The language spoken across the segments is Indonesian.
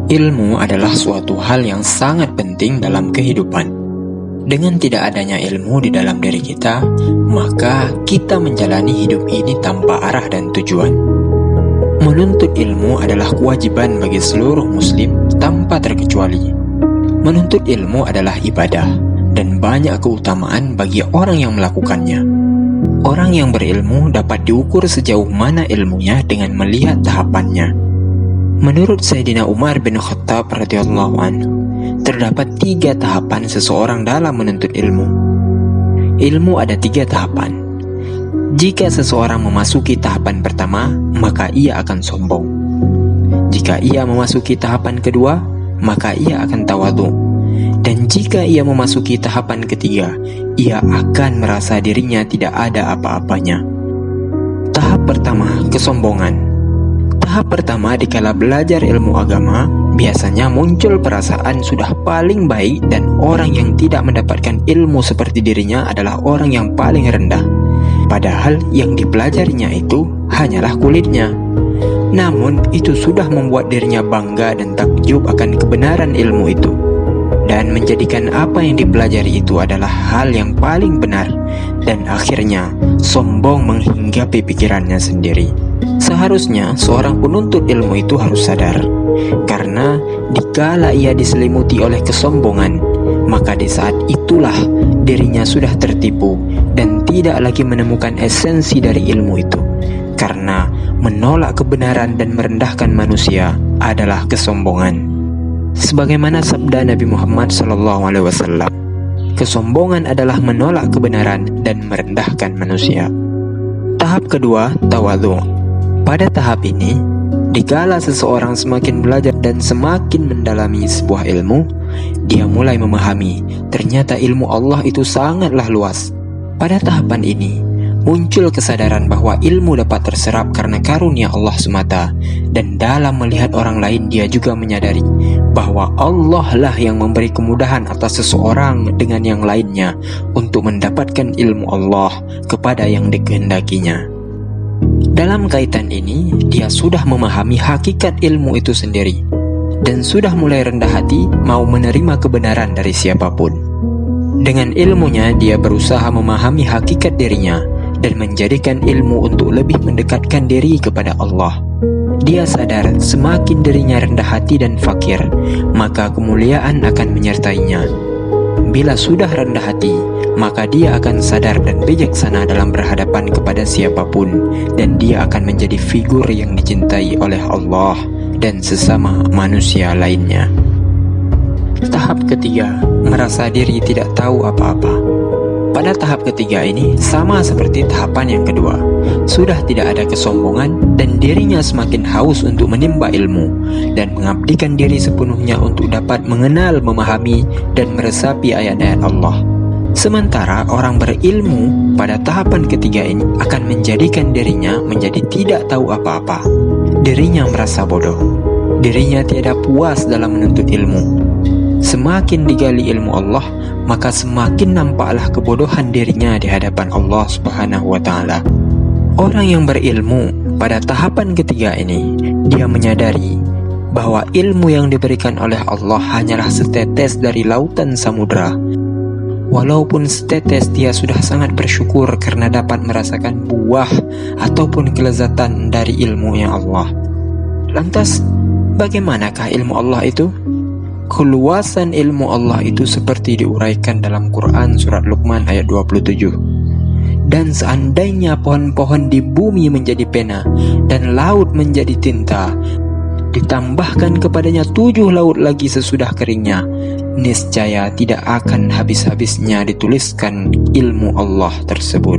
Ilmu adalah suatu hal yang sangat penting dalam kehidupan. Dengan tidak adanya ilmu di dalam diri kita, maka kita menjalani hidup ini tanpa arah dan tujuan. Menuntut ilmu adalah kewajiban bagi seluruh muslim tanpa terkecuali. Menuntut ilmu adalah ibadah dan banyak keutamaan bagi orang yang melakukannya. Orang yang berilmu dapat diukur sejauh mana ilmunya dengan melihat tahapannya. Menurut Sayyidina Umar bin Khattab radhiyallahu anhu, terdapat 3 tahapan seseorang dalam menuntut ilmu. Ilmu ada 3 tahapan. Jika seseorang memasuki tahapan pertama, maka ia akan sombong. Jika ia memasuki tahapan kedua, maka ia akan tawadhu. Dan jika ia memasuki tahapan ketiga, ia akan merasa dirinya tidak ada apa-apanya. Tahap pertama, kesombongan. Tahap pertama dikala belajar ilmu agama, biasanya muncul perasaan sudah paling baik dan orang yang tidak mendapatkan ilmu seperti dirinya adalah orang yang paling rendah. Padahal yang dipelajarinya itu hanyalah kulitnya. Namun itu sudah membuat dirinya bangga dan takjub akan kebenaran ilmu itu, dan menjadikan apa yang dipelajari itu adalah hal yang paling benar, dan akhirnya sombong menghinggapi pikirannya sendiri. Seharusnya seorang penuntut ilmu itu harus sadar, karena dikala ia diselimuti oleh kesombongan, maka di saat itulah dirinya sudah tertipu dan tidak lagi menemukan esensi dari ilmu itu. Karena menolak kebenaran dan merendahkan manusia adalah kesombongan. Sebagaimana sabda Nabi Muhammad SAW, kesombongan adalah menolak kebenaran dan merendahkan manusia. Tahap kedua, tawadhu. Pada tahap ini, dikala seseorang semakin belajar dan semakin mendalami sebuah ilmu, dia mulai memahami ternyata ilmu Allah itu sangatlah luas. Pada tahapan ini, muncul kesadaran bahwa ilmu dapat terserap karena karunia Allah semata, dan dalam melihat orang lain dia juga menyadari bahwa Allah lah yang memberi kemudahan atas seseorang dengan yang lainnya untuk mendapatkan ilmu Allah kepada yang dikehendakinya. Dalam kaitan ini, dia sudah memahami hakikat ilmu itu sendiri dan sudah mulai rendah hati mau menerima kebenaran dari siapapun. Dengan ilmunya, dia berusaha memahami hakikat dirinya dan menjadikan ilmu untuk lebih mendekatkan diri kepada Allah. Dia sadar semakin dirinya rendah hati dan fakir, maka kemuliaan akan menyertainya. Bila sudah rendah hati, maka dia akan sadar dan bijaksana dalam berhadapan kepada siapapun, dan dia akan menjadi figur yang dicintai oleh Allah dan sesama manusia lainnya. Tahap ketiga, merasa diri tidak tahu apa-apa. Pada tahap ketiga ini sama seperti tahapan yang kedua, sudah tidak ada kesombongan dan dirinya semakin haus untuk menimba ilmu dan mengabdikan diri sepenuhnya untuk dapat mengenal, memahami, dan meresapi ayat-ayat Allah. Sementara orang berilmu pada tahapan ketiga ini akan menjadikan dirinya menjadi tidak tahu apa-apa. Dirinya merasa bodoh, dirinya tiada puas dalam menuntut ilmu. Semakin digali ilmu Allah, maka semakin nampaklah kebodohan dirinya di hadapan Allah Subhanahu wa Ta'ala. Orang yang berilmu pada tahapan ketiga ini, dia menyadari bahwa ilmu yang diberikan oleh Allah hanyalah setetes dari lautan samudra. Walaupun setetes, dia sudah sangat bersyukur karena dapat merasakan buah ataupun kelezatan dari ilmunya Allah. Lantas, bagaimanakah ilmu Allah itu? Keluasan ilmu Allah itu seperti diuraikan dalam Quran surat Luqman ayat 27. Dan seandainya pohon-pohon di bumi menjadi pena dan laut menjadi tinta, ditambahkan kepadanya 7 laut lagi sesudah keringnya, niscaya tidak akan habis-habisnya dituliskan ilmu Allah tersebut.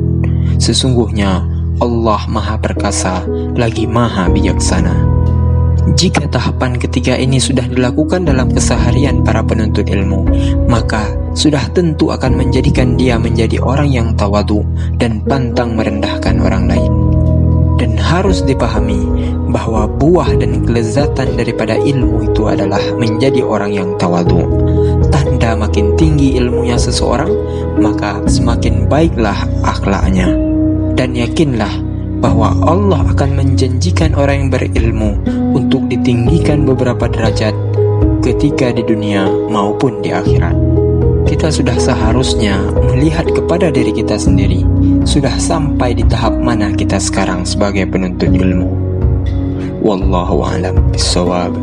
Sesungguhnya Allah Maha Perkasa lagi Maha Bijaksana. Jika tahapan ketiga ini sudah dilakukan dalam keseharian para penuntut ilmu, maka sudah tentu akan menjadikan dia menjadi orang yang tawadhu dan pantang merendahkan orang lain. Dan harus dipahami bahwa buah dan kelezatan daripada ilmu itu adalah menjadi orang yang tawadhu. Tanda makin tinggi ilmunya seseorang, maka semakin baiklah akhlaknya. Dan yakinlah bahwa Allah akan menjanjikan orang yang berilmu untuk ditinggikan beberapa derajat ketika di dunia maupun di akhirat. Kita sudah seharusnya melihat kepada diri kita sendiri, sudah sampai di tahap mana kita sekarang sebagai penuntut ilmu. Wallahu a'lam bishawab.